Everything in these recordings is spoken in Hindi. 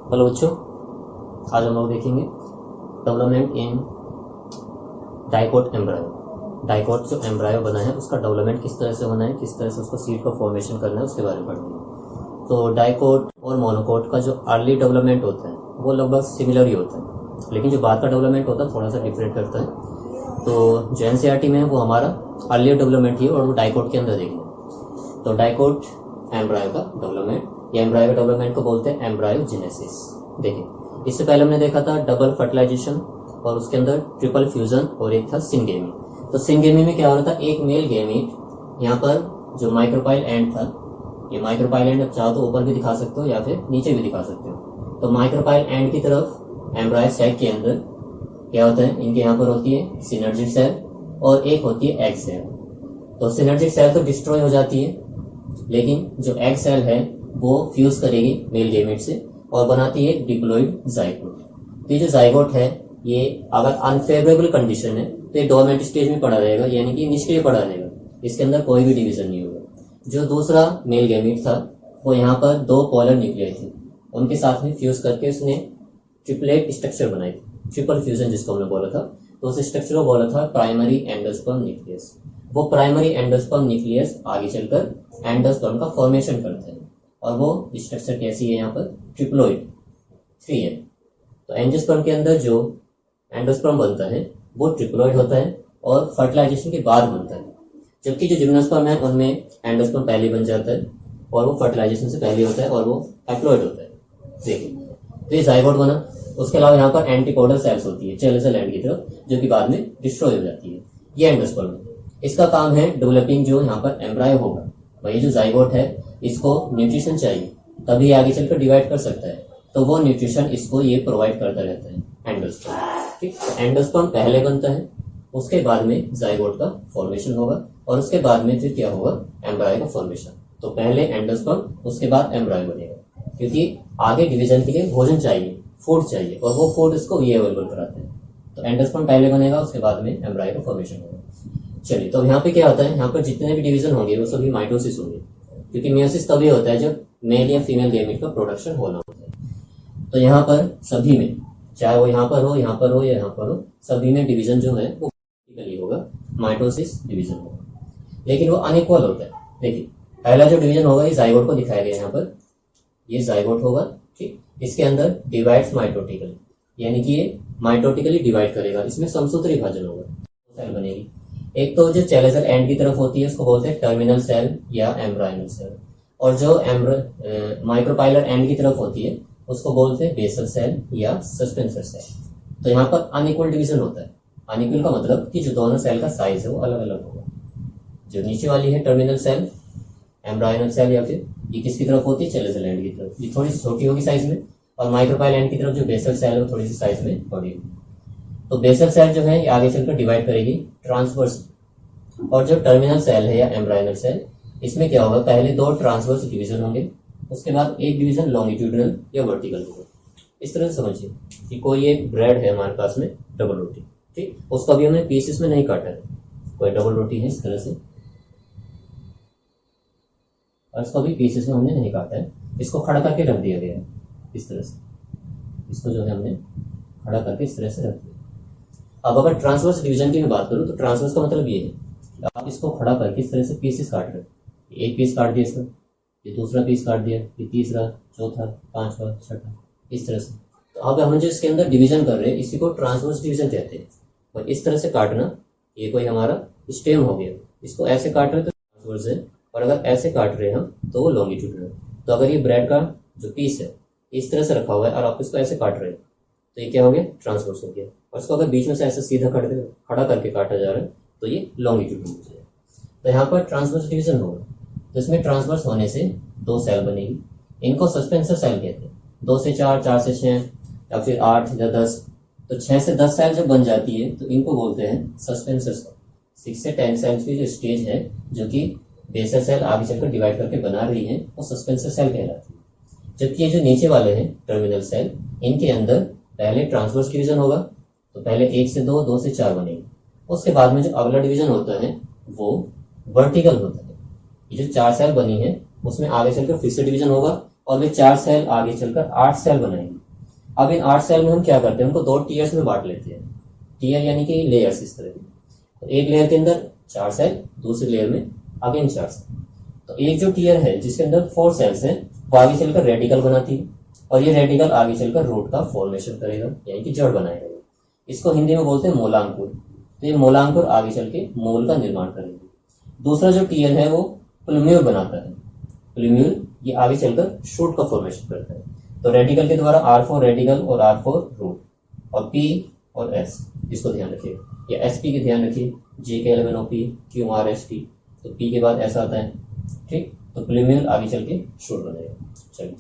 हेलो बच्चों, आज हम लोग देखेंगे development in dicot embryo. Dicot जो एम्ब्रायो बना है उसका डेवलपमेंट किस तरह से होना है, किस तरह से उसको सीड का फॉर्मेशन करना है, उसके बारे में पढ़ेंगे। तो डाइकोट और मोनोकोट का जो अर्ली डेवलपमेंट होता है वो लगभग सिमिलर ही होता है, लेकिन जो बाद का डेवलपमेंट होता है थोड़ा सा डिफरेंट करता है। तो जो एनसीईआरटी में है वो हमारा अर्ली डेवलपमेंट ही है और वो डाइकोट के अंदर देखेंगे। तो डाइकोट एम्ब्रायो का डेवलपमेंट या एम्ब्रायो डेवलपमेंट को बोलते हैं एम्ब्रायोजेनेसिस। देखिए, इससे पहले हमने देखा था डबल फर्टिलाइजेशन और उसके अंदर ट्रिपल फ्यूजन और एक था सिंगेमी। तो सिंगेमी में क्या हो रहा था, एक मेल गेमीट, यहाँ पर जो माइक्रोपाइल एंड था, ये माइक्रोपाइल एंड चाहो तो ऊपर भी दिखा सकते हो या फिर नीचे भी दिखा सकते हो। तो माइक्रोपाइल एंड की तरफ एम्ब्रायो सैक के अंदर क्या होता है, इनके यहाँ पर होती है सिनर्जिक सेल और एक होती है एग सेल। तो सिनर्जिक सेल तो डिस्ट्रॉय हो जाती है, लेकिन जो एग सेल है वो फ्यूज करेगी मेल गेमेट से और बनाती है डिप्लॉइड जाइगोट। तो ये जो जाइगोट है ये अगर अनफेवरेबल कंडीशन है तो ये डोरमेंट स्टेज में पड़ा रहेगा, यानी कि निष्क्रिय पड़ा रहेगा, इसके अंदर कोई भी डिवीजन नहीं होगा। जो दूसरा मेल गेमेट था वो यहाँ पर दो पोलर न्यूक्लियाई थे, उनके साथ में फ्यूज करके उसने ट्रिपलेट स्ट्रक्चर बनाई थी, ट्रिपल फ्यूजन जिसको हमने बोला था। तो उस स्ट्रक्चर को बोला था प्राइमरी एंडोस्पर्म न्यूक्लियस। वो प्राइमरी एंडोस्पर्म न्यूक्लियस आगे चलकर एंडोस्पर्म का फॉर्मेशन करता है और वो स्ट्रक्चर कैसी है, यहाँ पर ट्रिप्लोइड 3 है। तो एंजियोस्पर्म के अंदर जो एंडोस्पर्म बनता है वो ट्रिप्लोइड होता है और फर्टिलाइजेशन के बाद बनता है, जबकि जो जिम्नोस्पर्म है उनमें एंडोस्पर्म पहले बन जाता है और वो फर्टिलाइजेशन से पहले होता है और वो हैप्लॉइड होता है। देखिए, तो ये जाइगोट बना। उसके अलावा यहाँ पर एंटीपोडल सेल्स होती है चेलेजल एंड की तरफ, जो कि बाद में डिस्ट्रॉय हो जाती है। ये एंडोस्पर्म है, इसका काम है डेवलपिंग जो यहाँ पर एम्ब्रायो होगा। वही जो जाइगोट है इसको न्यूट्रिशन चाहिए तभी आगे चलकर डिवाइड कर सकता है, तो वो न्यूट्रिशन इसको ये प्रोवाइड करता रहता है एंडोस्पर्म। ठीक, तो एंडोस्पर्म पहले बनता है, उसके बाद में जाइगोट का फॉर्मेशन होगा और उसके बाद में फिर क्या होगा, एम्ब्रायो का फॉर्मेशन। तो पहले एंडोस्पर्म, उसके बाद एम्ब्रायो बनेगा, क्योंकि आगे डिवीजन के लिए भोजन चाहिए, फूड चाहिए, और वो फूड इसको ये अवेलेबल कराते हैं। तो एंडोस्पर्म पहले बनेगा, उसके बाद में एम्ब्रायो का फॉर्मेशन होगा। चलिए, तो यहाँ पे क्या होता है, यहाँ पर जितने भी डिवीजन होंगे वो सभी माइटोसिस होंगे, क्योंकि मियोसिस तभी होता है जब मेल या फीमेल गेमेट का प्रोडक्शन होना होता है। तो यहाँ पर सभी में, चाहे वो यहाँ पर हो, यहाँ पर हो या यहाँ पर हो, सभी में डिवीजन जो है वो वर्टिकली होगा, माइटोसिस डिवीजन होगा, लेकिन वो अनइक्वल होता है। देखिए, पहला जो डिवीजन होगा ये जाइगोट को दिखाया गया यहाँ पर, ये जाइगोट होगा। ठीक, इसके अंदर डिवाइड्स माइटोटिकली, यानी कि ये माइटोटिकली डिवाइड करेगा, इसमें समसूत्री विभाजन होगा, सेल बनेगी। एक तो जो चेलेजल एंड की तरफ होती है उसको बोलते हैं टर्मिनल सेल या एम्ब्रायनल सेल, और जो माइक्रोपाइलर एंड की तरफ होती है उसको बोलते हैं बेसल सेल या सस्पेंसर सेल। तो यहाँ पर अनइक्वल डिवीजन होता है। अनइक्वल का मतलब कि जो दोनों सेल का साइज है वो अलग अलग होगा। जो नीचे वाली है टर्मिनल सेल, एम्ब्रायनल सेल, या फिर ये किसकी तरफ होती है, चेलेजल एंड की तरफ, ये थोड़ी सी छोटी होगी साइज में, और माइक्रोपाइल एंड की तरफ जो बेसल सेल है वो थोड़ी सी साइज में बड़ी होगी। तो बेसल सेल जो है ये आगे चलकर डिवाइड करेगी ट्रांसवर्स, और जो टर्मिनल सेल है या एम्ब्रायनल सेल, इसमें क्या होगा, पहले दो ट्रांसवर्स डिवीजन होंगे, उसके बाद एक डिवीजन लॉन्गिट्यूडनल या वर्टिकल होगा। इस तरह से समझिए कि कोई एक ब्रेड है हमारे पास में, डबल रोटी, ठीक, उसको अभी हमने पीसेस में नहीं काटा है, कोई डबल रोटी है इस तरह से, और इसको भी पीसेस में हमने नहीं काटा है, इसको खड़ा करके रख दिया गया है इस तरह से, इसको जो है हमने खड़ा करके इस तरह से रख दिया। अब अगर ट्रांसवर्स डिवीजन की मैं बात करूं तो ट्रांसवर्स का मतलब ये है आप इसको खड़ा करके इस तरह से पीसेस काट रहे हैं। एक पीस काट दिया इसका, ये दूसरा पीस काट दिया, ये तीसरा, चौथा, पांचवा, छठा, इस तरह से। तो अब हम जो इसके अंदर डिवीजन कर रहे हैं इसी को ट्रांसवर्स डिवीजन कहते हैं। और इस तरह से काटना, ये कोई हमारा स्टेम हो गया, इसको ऐसे काट रहे तो ट्रांसवर्स है, और अगर ऐसे काट रहे हैं हम तो वो लॉन्गिट्यूडनल। तो अगर ये ब्रेड का जो पीस है इस तरह से रखा हुआ है और आप इसको ऐसे काट रहे हैं तो ये क्या हो गया, ट्रांसवर्स हो गया। और इसको अगर बीच में से ऐसे सीधा खड़ा करके काटा जा रहा है तो ये लॉन्गिट्यूडनल हो जाएगा। तो यहाँ पर ट्रांसवर्स डिवीजन होगा, तो इसमें ट्रांसवर्स होने से दो सेल बनेगी, इनको सस्पेंसर सेल कहते हैं। 2 से 4, 4 से 6, या फिर 8 या 10, तो 6 से 10 सेल जब बन जाती है तो इनको बोलते हैं सस्पेंसर सेल। 6 से 10 सेल्स की जो स्टेज है, जो कि बेसल सेल आगे चलकर डिवाइड करके बना रही है, वो सस्पेंसर सेल कहलाती है। जबकि ये जो नीचे वाले हैं टर्मिनल सेल, इनके अंदर पहले ट्रांसवर्स डिवीजन होगा, तो पहले 1 से 2, 2 से 4 बनेगी, उसके बाद में जो अगला डिवीजन होता है वो वर्टिकल होता है। ये जो 4 सेल बनी है उसमें आगे चलकर फिर से डिवीजन होगा और वे 4 सेल आगे चलकर 8 सेल बनाएंगे। अब इन 8 सेल में हम क्या करते हैं, उनको 2 टीयर्स में बांट लेते हैं। टीयर यानी कि लेयर्स इस तरह के। तो एक लेयर के अंदर 4 सेल, दूसरी लेयर में अगेन 4 सेल। तो एक जो टीयर है जिसके अंदर 4 सेल्स हैं वो आगे चलकर रेडिकल बनाती है, और ये रेडिकल आगे चलकर रूट का फॉर्मेशन करेगा यानी कि जड़ बनाएगा। इसको हिंदी में बोलते हैं मूलांकुर। तो ये मूलांकुर आगे चल के मूल का निर्माण करेंगे। दूसरा जो टीयर है वो प्लूम्यूल बनाता है। प्लूम्यूल ये आगे चलकर शूट का फॉर्मेशन करता है। तो रेडिकल के द्वारा R4 रेडिकल और R4 रूट, और P और S इसको ध्यान रखिए, या SP के ध्यान रखिए, JK11OP QRST। तो P के बाद ऐसा आता है, ठीक। तो प्लूम्यूल आगे चल के शूट बनेगा। चलिए,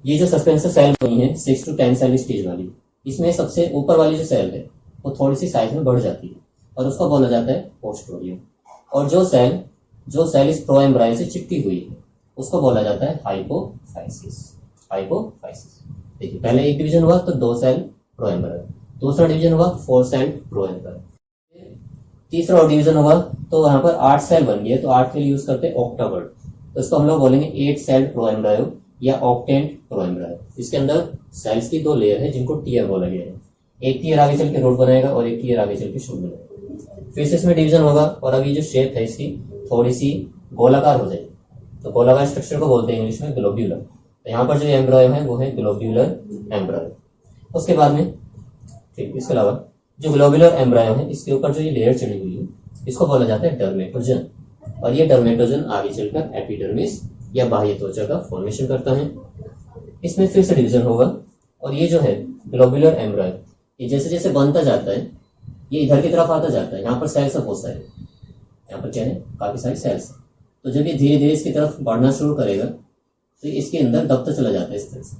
ये जो सस्पेंसर सेल बनी है 6 to 10 सेल स्टेज वाली, इसमें सबसे ऊपर वाली जो सेल है वो थोड़ी सी साइज में बढ़ जाती है और उसको बोला जाता है पोस्टोरियम। और जो सेल इस प्रोएम्ब्रायो से चिपकी हुई है उसको बोला जाता है हाइपोफाइसिस। हाइपोफाइसिस। देखिए, पहले एक डिवीजन हुआ तो 2 सेल प्रोएम्ब्रायो, दूसरा डिवीजन हुआ 4 सेल प्रोएम्ब्रायो, तीसरा और डिवीजन हुआ तो वहां पर 8 सेल बन गए। तो 8 के लिए यूज करते हैं ऑक्टा वर्ड, तो इसको हम लोग बोलेंगे 8 सेल प्रोएम्ब्रायो या ऑक्टेंट प्रोएम्ब्रायो। इसके अंदर सेल्स की 2 लेयर है जिनको टीयर बोला गया है। एक टीयर आगे चल के रूट बनाएगा और एक टीयर आगे चल के शूट बनाएगा। फिर से इसमें डिवीजन होगा और अब ये जो शेप है इसकी थोड़ी सी गोलाकार हो जाएगी। तो गोलाकार स्ट्रक्चर को बोलते हैं इंग्लिश में ग्लोब्यूलर। तो यहाँ पर जो एम्ब्रायो है वो है ग्लोब्यूलर एम्ब्रायो। उसके बाद में ठीक, इसके अलावा जो ग्लोब्यूलर एम्ब्रायो है इसके ऊपर जो ये लेयर चढ़ी हुई है इसको बोला जाता है डर्मेटोजन, और ये डर्मेटोजन आगे चलकर एपिडर्मिस या बाह्य त्वचा का फॉर्मेशन करता है। इसमें फिर से डिवीजन होगा, और ये जो है ग्लोब्यूलर एम्ब्रायो ये जैसे जैसे बनता जाता है ये इधर की तरफ आता जाता है। यहाँ पर सेल्स बहुत सारे, यहाँ पर क्या है, काफी सारी सेल्स। तो जब ये धीरे धीरे इसकी तरफ बढ़ना शुरू करेगा तो इसके अंदर दबता चला जाता है इस तरह से।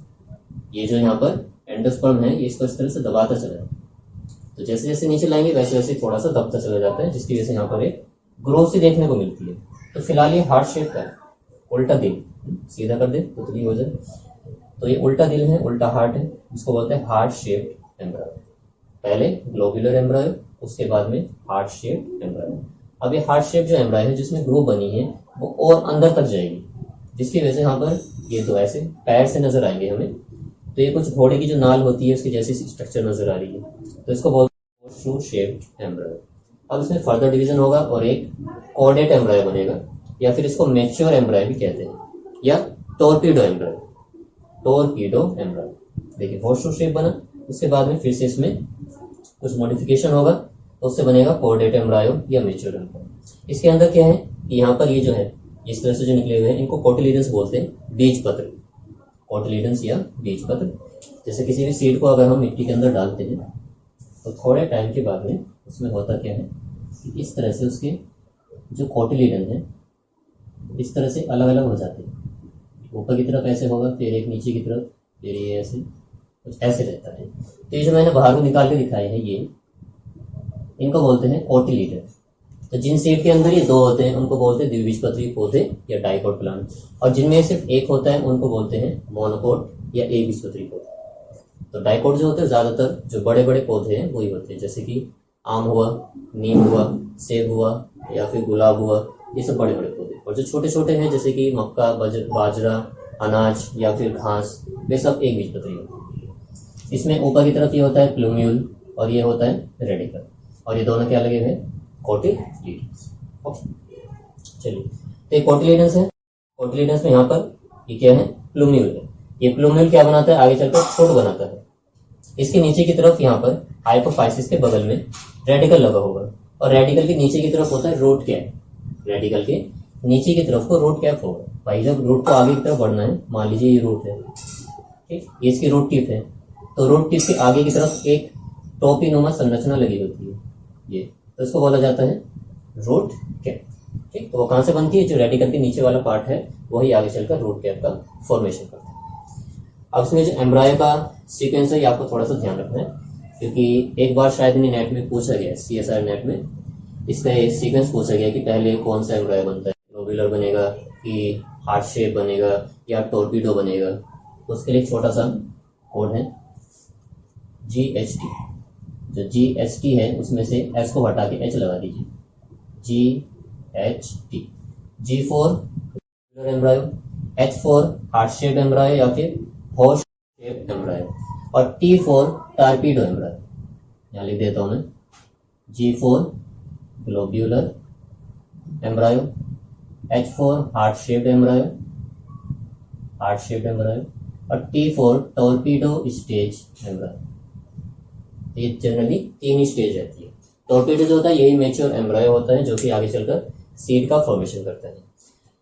ये जो यहाँ पर एंडोस्पर्म है ये इसको इस तरह से दबाता चला जाता है। तो जैसे जैसे नीचे लाएंगे वैसे वैसे थोड़ा सा दबता चला जाता है, जिसकी वजह से यहाँ पर एक ग्रोथ सी देखने को मिलती है। तो फिलहाल ये हार्ट शेप का है, उल्टा दिल, सीधा कर दे पुतली हो जाए। तो ये उल्टा दिल है, उल्टा हार्ट है, जिसको बोलते हैं हार्ट शेप्ड एम्ब्रायो। पहले ग्लोब्यूलर एम्ब्रायो, उसके बाद में हार्ट शेप्ड एम्ब्रायो। अब ये हार्ट शेप जो एम्ब्रायो है जिसमें ग्रो बनी है वो और अंदर तक जाएगी, जिसकी वजह से यहाँ पर ये तो ऐसे पैर से नजर आएंगे हमें। तो ये कुछ घोड़े की जो नाल होती है उसकी जैसी स्ट्रक्चर नजर आ रही है, तो इसको बोलते हैं शू शेप्ड एम्ब्रायो। अब इसमें फर्दर डिवीजन होगा और एक कॉर्डेट एम्ब्रायो बनेगा, या फिर इसको मैच्योर एम्ब्रायो भी कहते हैं, या टोरपीडो एम्ब्रायो। टोरपीडो एम्ब्रायो देखिए होर्सशू शेप बना। उसके बाद में फिर से इसमें कुछ मॉडिफिकेशन होगा तो उससे बनेगा कॉर्डेट एम्ब्रायो या मैच्योर एम्ब्रायो। इसके अंदर क्या है कि यहाँ पर ये जो है इस तरह से जो निकले हुए हैं इनको कोटिलीडन्स बोलते हैं, बीज पत्र। कोटिलीडन्स या बीज पत्र। जैसे किसी भी सीड को अगर हम मिट्टी के अंदर डालते हैं तो थोड़े टाइम के बाद में उसमें होता क्या है कि इस तरह से उसके जो कोटिलीडन है इस तरह से अलग अलग हो जाते हैं। ऊपर की तरफ ऐसे होगा, फिर एक नीचे की तरफ, फिर ये ऐसे कुछ ऐसे रहता है। तो ये जो मैंने बाहर को निकाल के दिखाए हैं ये इनको बोलते हैं कोटिलीडन। तो जिन सीड के अंदर ये 2 होते हैं उनको बोलते हैं द्विबीजपत्री पौधे या डाइकोट प्लांट, और जिनमें सिर्फ एक होता है उनको बोलते हैं मोनोकोट या एक बीजपत्री पौधे। तो डाइकोट जो होते हैं ज्यादातर जो बड़े बड़े पौधे हैं वही होते हैं, जैसे कि आम हुआ, नीम हुआ, सेब हुआ या फिर गुलाब हुआ, ये सब बड़े बड़े पौधे। और जो छोटे छोटे हैं जैसे कि मक्का, बाजरा, अनाज या फिर घास, वे सब एक बीजपत्री होते हैं। इसमें ऊपर की तरफ ये होता है प्लूम्यूल और ये होता है रेडिकल, और ये दोनों क्या लगे हुए हैं, कोटिलीडन्स। ओके, चलिए, तो ये कोटिलीडन्स है। कोटिलीडन्स में यहाँ पर ये क्या है, प्लूम्यूल है। ये प्लूम्यूल क्या बनाता है, आगे चलकर छोट बनाता है। इसके नीचे की तरफ यहाँ पर हाइपोफाइसिस के बगल में रेडिकल लगा होगा, और रेडिकल के नीचे की तरफ होता है रूट कैप। रेडिकल के नीचे की तरफ को रूट कैप होगा। भाई जब रूट को आगे की तरफ बढ़ना है, मान लीजिए ये रूट है, ठीक, ये इसकी रूट टिप है, तो रूट टिप के आगे की तरफ एक टोपी नुमा संरचना लगी होती है ये, तो इसको बोला जाता है रूट कैप। ठीक, तो वो कहाँ से बनती है, जो रेडिकल के नीचे वाला पार्ट है वही आगे चलकर रूट कैप का फॉर्मेशन करता है। अब इसमें जो एम्ब्रायो का सीक्वेंस है ये आपको थोड़ा सा ध्यान रखना है, क्योंकि एक बार शायद इन्हें नेट में पूछा गया, CSR नेट में इसका सीक्वेंस पूछा गया कि पहले कौन सा एम्ब्रायो बनता है, ग्लोब्यूलर बनेगा कि हार्ट शेप बनेगा या टोरपीडो बनेगा। तो उसके लिए छोटा सा कोड है GHT। जो GHT है उसमें से S को हटा के H लगा दीजिए, GHT। G for globular embryo, H4 heart shape embryo या फिर हॉर्स शेप एम्ब्रायो, और T4 टार्पीडो एम्ब्रायो। यहाँ लिख देता हूँ मैं, G4 globular embryo, H4 heart shape embryo, और T4 टॉर्पीडो स्टेज एम्ब्रायो। ये जनरली 3 स्टेज रहती है। टॉर्पीडो जो होता है यही मैच्योर एम्ब्रायो होता है जो कि आगे चलकर सीड का फॉर्मेशन करता है।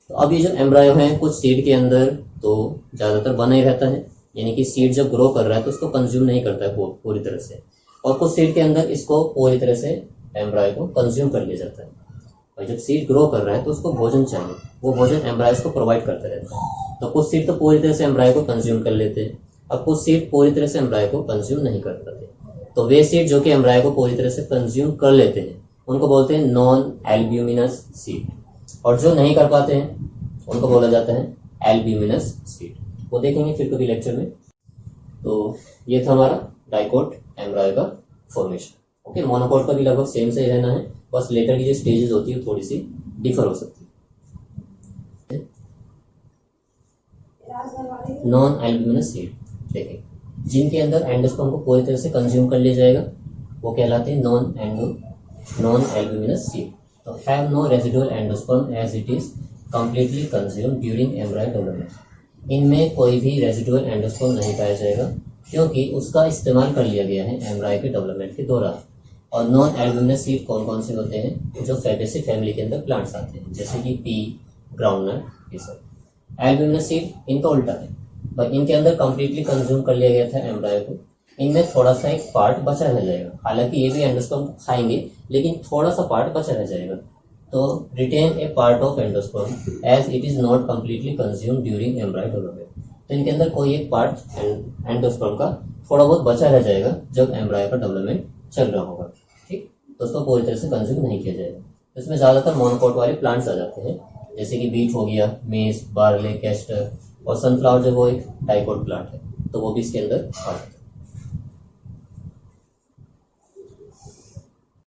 तो अब ये जो एम्ब्रायो है कुछ सीड के अंदर तो ज़्यादातर बना ही रहता है, यानी कि सीड जब ग्रो कर रहा है तो उसको कंज्यूम नहीं करता है पूरी तरह से, और कुछ सीड के अंदर इसको पूरी तरह से एम्ब्रायो को कंज्यूम कर लिया जाता है। और जब सीड ग्रो कर रहा है तो उसको भोजन चाहिए, वो भोजन एम्ब्रायोस को प्रोवाइड करता रहता है। तो कुछ सीड तो पूरी तरह से एम्ब्रायो को कंज्यूम कर लेते हैं, अब कुछ सीड पूरी तरह से एम्ब्रायो को कंज्यूम नहीं कर पाते। तो वे सीड जो कि एम्ब्रायो को पूरी तरह से कंज्यूम कर लेते हैं उनको बोलते हैं नॉन एल्ब्यूमिनस सीड, और जो नहीं कर पाते हैं उनको बोला जाता है एल्ब्यूमिनस सीड। वो देखेंगे फिर कभी लेक्चर में। तो ये था हमारा डाइकोट एम्ब्रायो का फॉर्मेशन। ओके, मोनोकोट का भी लगभग सेम से ही रहना है, बस लेटर की जो स्टेजेस होती है थोड़ी सी डिफर हो सकती है। नॉन एल्ब्यूमिनस सीड देखें, जिनके अंदर एंडोस्पर्म को पूरी तरह से कंज्यूम कर लिया जाएगा वो कहलाते हैं नॉन एल्ब्यूमिनस सीड। तो have no residual endosperm as it is completely consumed during embryo development. इनमें कोई भी रेजिडुअल एंडोस्पर्म नहीं पाया जाएगा क्योंकि उसका इस्तेमाल कर लिया गया है एम्ब्रायो के डेवलपमेंट के दौरान। और नॉन एल्ब्यूमिनस सीड कौन कौन से होते हैं? जो फैबेसी फैमिली के अंदर प्लांट्स आते हैं, जैसे कि पी, ग्राउंडनट, ये सब। एल्ब्यूमिनस सीड इनका उल्टा है, पर इनके अंदर कंप्लीटली कंज्यूम कर लिया गया था एम्ब्रायो को, इनमें थोड़ा सा एक पार्ट बचा रह जाएगा। हालांकि ये भी एंडोस्पर्म खाएंगे लेकिन थोड़ा सा पार्ट बचा रह जाएगा। तो retain a part of endosperm as it is not completely consume during embryo development. तो इनके अंदर कोई एक पार्ट एंडोस्पर्म का थोड़ा बहुत बचा रह जाएगा जब एम्ब्रायो का डेवलपमेंट चल रहा होगा। ठीक, तो उसको पूरी तरह से कंज्यूम नहीं किया जाएगा। इसमें ज़्यादातर मोनोकोट वाले प्लांट्स आ जाते हैं, जैसे कि बीट हो गया, मेज, बार्ले, कैस्टर, और सनफ्लावर जो वो एक डाइकोट प्लांट है तो वो भी इसके अंदर आ जाता है।